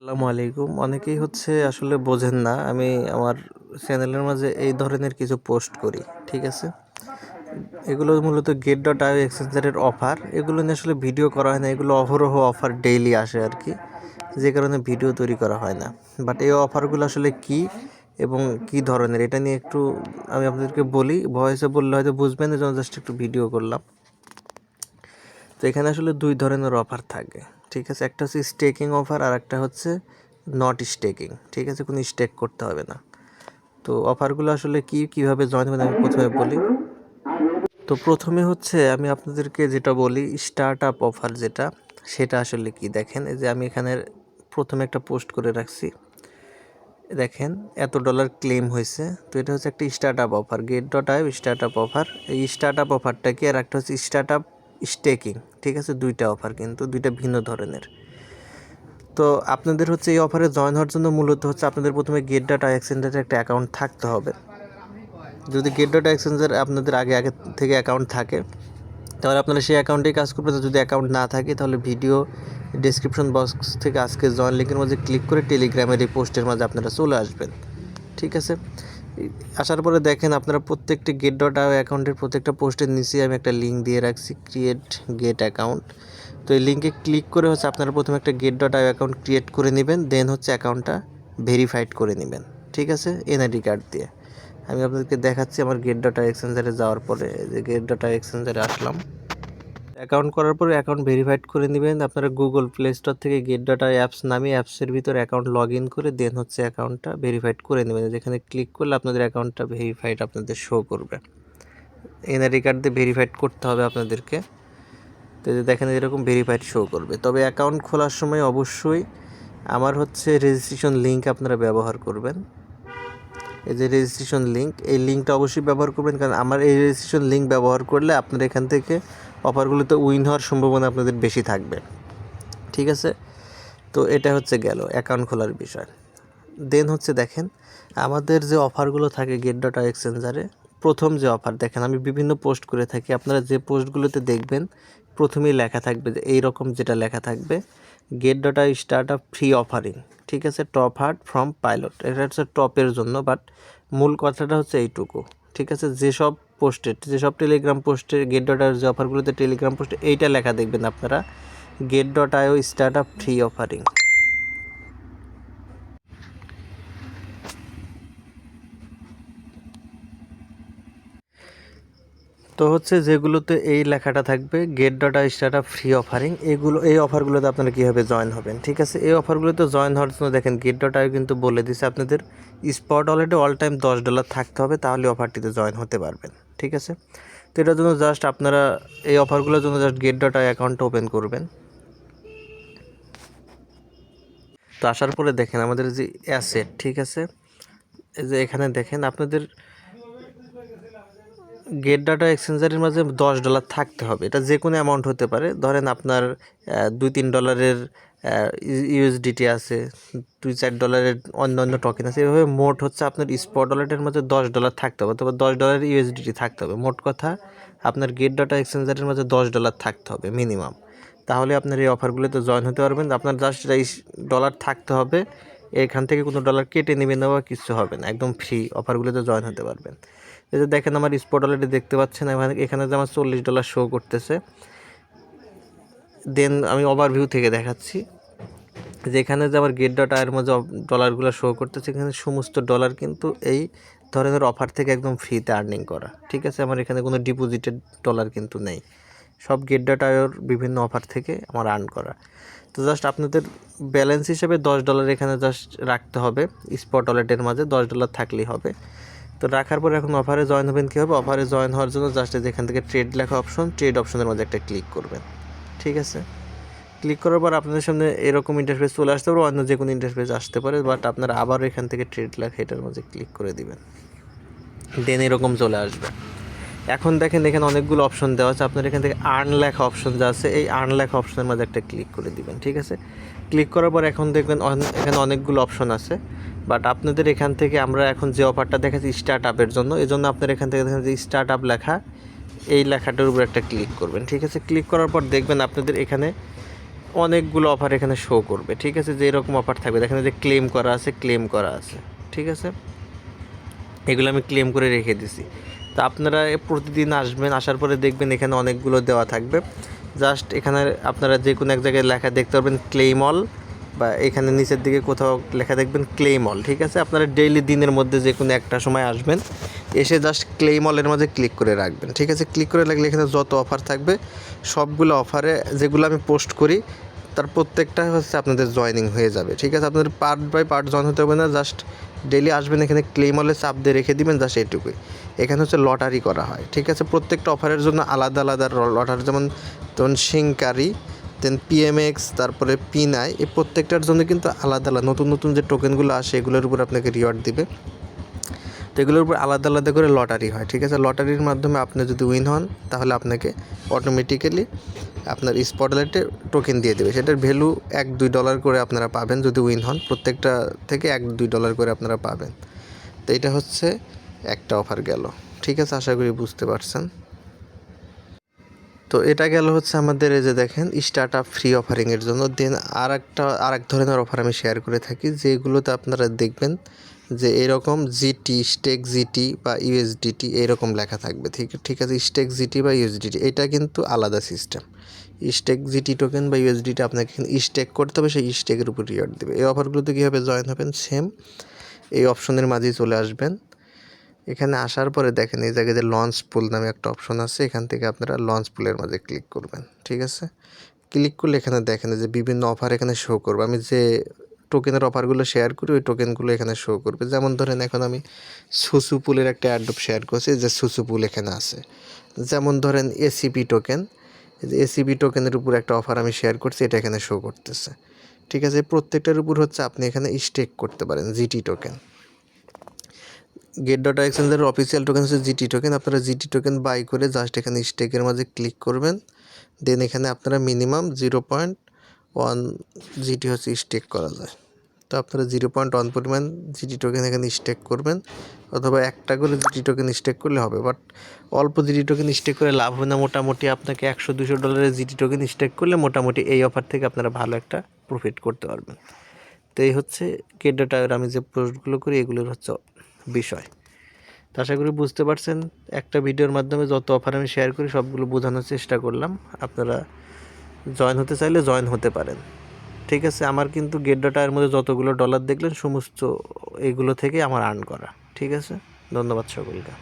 আসসালামু আলাইকুম। অনেকেই আসলে বোঝেন না আমি আমার চ্যানেলের মাঝে এই ধরনের কিছু পোস্ট করি। ঠিক আছে? এগুলো মূলত get.io এক্সচেঞ্জারের অফার। এগুলো নিয়ে আসলে ভিডিও করা হয় না। এগুলো অহরহ অফার ডেইলি আসে আরকি। যে কারণে ভিডিও তৈরি করা হয় না। বাট এই অফারগুলো আসলে কী এবং কী ধরনের এটা নিয়ে একটু আমি আপনাদেরকে বলি। ভয়েসে বললে হয়তো বুঝবেন, এজন্য জাস্ট একটু ভিডিও করলাম। তো এখানে আসলে 2 ধরনের অফার থাকে। ঠিক আছে? একটা হচ্ছে স্টেকিং অফার, আর একটা হচ্ছে নট স্টেকিং। ঠিক আছে? কোনো স্টেক করতে হবে না। তো অফারগুলো আসলে কীভাবে জয়েন হবেন আমি প্রথমে বলি। তো প্রথমে আমি আপনাদেরকে যেটা বলি স্টার্ট আপ অফার যেটা, সেটা আসলে কি দেখেন। এই যে আমি এখানে প্রথমে একটা পোস্ট করে রাখছি, দেখেন এত ডলার ক্লেম হয়েছে। তো এটা হচ্ছে একটা start up offer, get.io start up offer. এই স্টার্ট আপ অফারটা কি, আর একটা হচ্ছে স্টার্ট আপ স্টেকিং। ঠিক আছে? দুইটা অফার, কিন্তু দুইটা ভিন্ন ধরনের। তো আপনাদের এই অফারে জয়েন হওয়ার জন্য মূলত আপনাদের প্রথমে get.io এক্সচেঞ্জারে একটা অ্যাকাউন্ট থাকতে হবে। যদি get.io এক্সচেঞ্জার আপনাদের আগে থেকে অ্যাকাউন্ট থাকে তাহলে আপনারা সেই অ্যাকাউন্টেই কাজ করবেন। যদি অ্যাকাউন্ট না থাকে তাহলে ভিডিও ডেসক্রিপশন বক্স থেকে আজকে জয়েন লিঙ্কের মধ্যে ক্লিক করে টেলিগ্রামের এই পোস্টের মাঝে আপনারা চলে আসবেন। ঠিক আছে? আসার পরে দেখেন আপনারা প্রত্যেকটি get.io অ্যাকাউন্টের প্রত্যেকটা পোস্টের নিচে আমি একটা লিঙ্ক দিয়ে রাখছি, ক্রিয়েট গেট অ্যাকাউন্ট। তো এই লিঙ্কে ক্লিক করে আপনারা প্রথমে একটা get.io অ্যাকাউন্ট ক্রিয়েট করে নেবেন, দেন অ্যাকাউন্টটা ভেরিফাইড করে নেবেন। ঠিক আছে? এনআইডি কার্ড দিয়ে। আমি আপনাদেরকে দেখাচ্ছি আমার get.io এক্সচেঞ্জারে যাওয়ার পরে। যে get.io এক্সচেঞ্জারে আসলাম, অ্যাকাউন্ট করার পরে অ্যাকাউন্ট ভেরিফাইড করে নেবেন। আপনারা গুগল প্লে স্টোর থেকে get.io অ্যাপস নামিয়ে অ্যাপসের ভিতরে অ্যাকাউন্ট লগ ইন করে দেন অ্যাকাউন্টটা ভেরিফাইড করে নেবেন। যেখানে ক্লিক করলে আপনাদের অ্যাকাউন্টটা ভেরিফাইড আপনাদের শো করবে। এনআইডি কার্ড দিয়ে ভেরিফাইড করতে হবে আপনাদেরকে। তো দেখেন এরকম ভেরিফাইড শো করবে। তবে অ্যাকাউন্ট খোলার সময় অবশ্যই আমার রেজিস্ট্রেশন লিঙ্ক আপনারা ব্যবহার করবেন। এই যে রেজিস্ট্রেশন লিঙ্ক, এই লিঙ্কটা অবশ্যই ব্যবহার করবেন, কারণ আমার এই রেজিস্ট্রেশন লিঙ্ক ব্যবহার করলে আপনারা এখান থেকে অফারগুলোতে উইন হওয়ার সম্ভাবনা আপনাদের বেশি থাকবে। ঠিক আছে? তো এটা গেল অ্যাকাউন্ট খোলার বিষয়। দেন দেখেন আমাদের যে অফারগুলো থাকে get.io এক্সচেঞ্জারে, প্রথম যে অফার দেখেন আমি বিভিন্ন পোস্ট করে থাকি। আপনারা যে পোস্টগুলোতে দেখবেন প্রথমেই লেখা থাকবে যে এইরকম, যেটা লেখা থাকবে get.io start up free offering. ঠিক আছে? টপ হার্ট ফ্রম পাইলট, এটা টপের জন্য, বাট মূল কথাটা এইটুকু। ঠিক আছে? যেসব টেলিগ্রাম পোস্টে get.io যে অফারগুলোতে টেলিগ্রাম পোস্টে এইটা লেখা দেখবেন আপনারা, get.io start up free offering. তো যেগুলোতে এই লেখাটা থাকবে get.io start up free offering, এই অফারগুলোতে আপনারা কীভাবে জয়েন হবেন। ঠিক আছে? এই অফারগুলোতে জয়েন হওয়ার জন্য দেখেন get.io কিন্তু বলে দিচ্ছে আপনাদের স্পট ওয়ালেটে অল টাইম $10 থাকতে হবে, তাহলে অফারটিতে জয়েন হতে পারবেন। ঠিক আছে? তো এটার জন্য জাস্ট আপনারা এই অফারগুলোর জন্য জাস্ট get.io অ্যাকাউন্টটা ওপেন করবেন। তো আসার পরে দেখেন আমাদের যে অ্যাসেট, ঠিক আছে, এই যে এখানে দেখেন আপনাদের get.io এক্সচেঞ্জারের মাঝে $10 থাকতে হবে। এটা যে কোনো অ্যামাউন্ট হতে পারে। ধরেন আপনার $2-3 ইউএসডিটি আছে, $2-4 অন্য টোকেন আছে। এভাবে মোট আপনার স্পট ওয়ালেটের মধ্যে $10 থাকতে হবে, অথবা $10 ইউএসডিটি থাকতে হবে। মোট কথা আপনার get.io এক্সচেঞ্জারের মাঝে $10 থাকতে হবে মিনিমাম। তাহলে আপনার এই অফারগুলোতে জয়েন হতে পারবেন। আপনার জাস্ট $10 থাকতে হবে, এখান থেকে কোনো ডলার কেটে নেবেন না বা কিছু হবে না, একদম ফ্রি অফারগুলোতে জয়েন হতে পারবেন। এই যে দেখেন আমার স্পট ওয়ালেটে দেখতে পাচ্ছেন এখানে যে আমার $40 শো করতেছে। দেন আমি ওভারভিউ থেকে দেখাচ্ছি যে এখানে যে আমার get.io মধ্যে ডলারগুলো শো করতেছে, এখানে সমস্ত ডলার কিন্তু এই ধরনের অফার থেকে একদম ফ্রিতে আর্নিং করা। ঠিক আছে? আমার এখানে কোনো ডিপোজিটেড ডলার কিন্তু নেই, সব get.ioর বিভিন্ন অফার থেকে আমার আর্ন করা। তো জাস্ট আপনাদের ব্যালেন্স হিসেবে $10 এখানে জাস্ট রাখতে হবে স্পট ওয়ালেটের মাঝে, $10 থাকলেই হবে। তো রাখার পর এখন অফারে জয়েন হবেন কীভাবে? অফারে জয়েন হওয়ার জন্য জাস্ট যেখান থেকে ট্রেড লেখা অপশন, ট্রেড অপশনের মধ্যে একটা ক্লিক করবেন। ঠিক আছে? ক্লিক করার পর আপনাদের সামনে এরকম ইন্টারফেস চলে আসতে পারে, অন্য যে কোনো ইন্টারফেস আসতে পারে, বাট আপনারা আবার এখান থেকে ট্রেড লেখা এটার মধ্যে ক্লিক করে দিবেন, দেন এরকম চলে আসবে। এখন দেখেন এখানে অনেকগুলো অপশন দেওয়া আছে, আপনার এখান থেকে আর্ন লেখা অপশন যা আছে, এই আর্ন লেখা অপশনের মধ্যে একটা ক্লিক করে দিবেন। ঠিক আছে? ক্লিক করার পর এখন দেখবেন এখানে অনেকগুলো অপশন আছে, বাট আপনাদের এখান থেকে আমরা এখন যে অফারটা দেখাচ্ছি স্টার্ট আপের জন্য, এই জন্য আপনার এখান থেকে দেখেন যে স্টার্ট আপ লেখা, এই লেখাটার উপর একটা ক্লিক করবেন। ঠিক আছে? ক্লিক করার পর দেখবেন আপনাদের এখানে অনেকগুলো অফার এখানে শো করবে, ঠিক আছে। যে এরকম অফার থাকবে, দেখেন যে ক্লেম করা আছে, ক্লেম করা আছে, ঠিক আছে। এগুলো আমি ক্লেম করে রেখে দিছি। তো আপনারা প্রতিদিন আসবেন, আসার পরে দেখবেন এখানে অনেকগুলো দেওয়া থাকবে। জাস্ট এখানে আপনারা যে কোনো এক জায়গায় লেখা দেখতে পারবেন ক্লেম অল, বা এখানে নিচের দিকে কোথাও লেখা দেখবেন ক্লেম অল, ঠিক আছে। আপনারা ডেইলি দিনের মধ্যে যে কোনো একটা সময় আসবেন, এসে জাস্ট ক্লেম অলের মধ্যে ক্লিক করে রাখবেন, ঠিক আছে। ক্লিক করে রাখলে এখানে যত অফার থাকবে সবগুলো অফারে যেগুলো আমি পোস্ট করি তার প্রত্যেকটা হচ্ছে আপনাদের জয়েনিং হয়ে যাবে, ঠিক আছে। আপনাদের পার্ট বাই পার্ট জয়েন হতে হবে না, জাস্ট ডেইলি আসবেন, এখানে ক্লেম হলে চাপ দিয়ে রেখে দিবেন, জাস্ট এইটুকুই। এখানে হচ্ছে লটারি করা হয়, ঠিক আছে। প্রত্যেকটা অফারের জন্য আলাদা আলাদা লটারি, যেমন শিংকারি, দেন পিএমএক্স, তারপরে পিনাই, এই প্রত্যেকটার জন্য কিন্তু আলাদা আলাদা নতুন নতুন যে টোকেনগুলো আসে এগুলোর উপর আপনাকে রিওয়ার্ড দিবে। তো এগুলোর উপর আলাদা আলাদা করে লটারি হয়, ঠিক আছে। লটারির মাধ্যমে আপনি যদি উইন হন তাহলে আপনাকে অটোমেটিক্যালি আপনার স্পটলাইটে টোকেন দিয়ে দেবে। সেটার ভ্যালু $1-2 করে আপনারা পাবেন যদি উইন হন, প্রত্যেকটা থেকে $1-2 করে আপনারা পাবেন। তো এটা হচ্ছে একটা অফার গেল, ঠিক আছে। আশা করি বুঝতে পারছেন। তো এটা গেল হচ্ছে আমাদের এই যে দেখেন স্টার্ট আপ ফ্রি অফারিংয়ের জন্য। দেন আরেক ধরনের অফার আমি শেয়ার করে থাকি, যেগুলোতে আপনারা দেখবেন যে এরকম জিটি, স্টেক জিটি বা ইউএসডিটি এরকম লেখা থাকবে, ঠিক আছে। স্টেক জিটি বা ইউএসডিটি এটা কিন্তু আলাদা সিস্টেম। স্টেক জিটি টোকেন বা ইউএসডিটি আপনাকে স্টেক করতে হবে, সেই স্টেকের উপর রিওয়ার্ড দেবে। এই অফারগুলোতে কীভাবে জয়েন হবেন, সেম এই অপশনের মাঝেই চলে আসবেন। এখানে আসার পরে দেখেন এই জায়গায় যে লঞ্চ পুল নামে একটা অপশন আছে, এখান থেকে আপনারা লঞ্চ পুলের মাঝে ক্লিক করবেন, ঠিক আছে। ক্লিক করলে এখানে দেখেন যে বিভিন্ন অফার এখানে শো করবে। আমি যে টোকেনের অফারগুলো শেয়ার করি ওই টোকেনগুলো এখানে শো করবে। যেমন ধরেন এখন আমি সুসু পুলের একটা অ্যাড্রপ শেয়ার করছি, যে সুসু পুল এখানে আছে। যেমন ধরেন এসিপি টোকেন, যে এসিপি টোকেনের উপর একটা অফার আমি শেয়ার করছি, এটা এখানে শো করতেছে, ঠিক আছে। প্রত্যেকটার উপর হচ্ছে আপনি এখানে স্টেক করতে পারেন GT token. Get.Exchanger official token হচ্ছে জিটি টোকেন। আপনারা জিটি টোকেন বাই করে জাস্ট এখানে স্টেকের মাঝে ক্লিক করবেন। দেন এখানে আপনারা মিনিমাম 0.1 জিটি হচ্ছে স্টেক করা যায়। তো আপনারা 0.1 পরিমাণ জিটি টোকেন এখানে স্টেক করবেন, অথবা একটা করে জিটি টোকেন স্টেক করলে হবে। বাট অল্প জিটি টোকেন স্টেক করে লাভ হয় না। মোটামুটি আপনাকে $100-200 জিটি টোকেন স্টেক করলে মোটামুটি এই অফার থেকে আপনারা ভালো একটা প্রফিট করতে পারবেন। তো এই হচ্ছে Get.io আমি যে পোস্টগুলো করি এগুলোর হচ্ছে বিষয়। তো আশা করি বুঝতে পারছেন। একটা ভিডিওর মাধ্যমে যত অফার আমি শেয়ার করি সবগুলো বোঝানোর চেষ্টা করলাম। আপনারা জয়েন হতে চাইলে জয়েন হতে পারেন, ঠিক আছে। আমার কিন্তু Get.ioর মধ্যে যতগুলো ডলার দেখলেন সমস্ত এগুলো থেকে আমার আর্ন করা, ঠিক আছে। ধন্যবাদ সকলকে।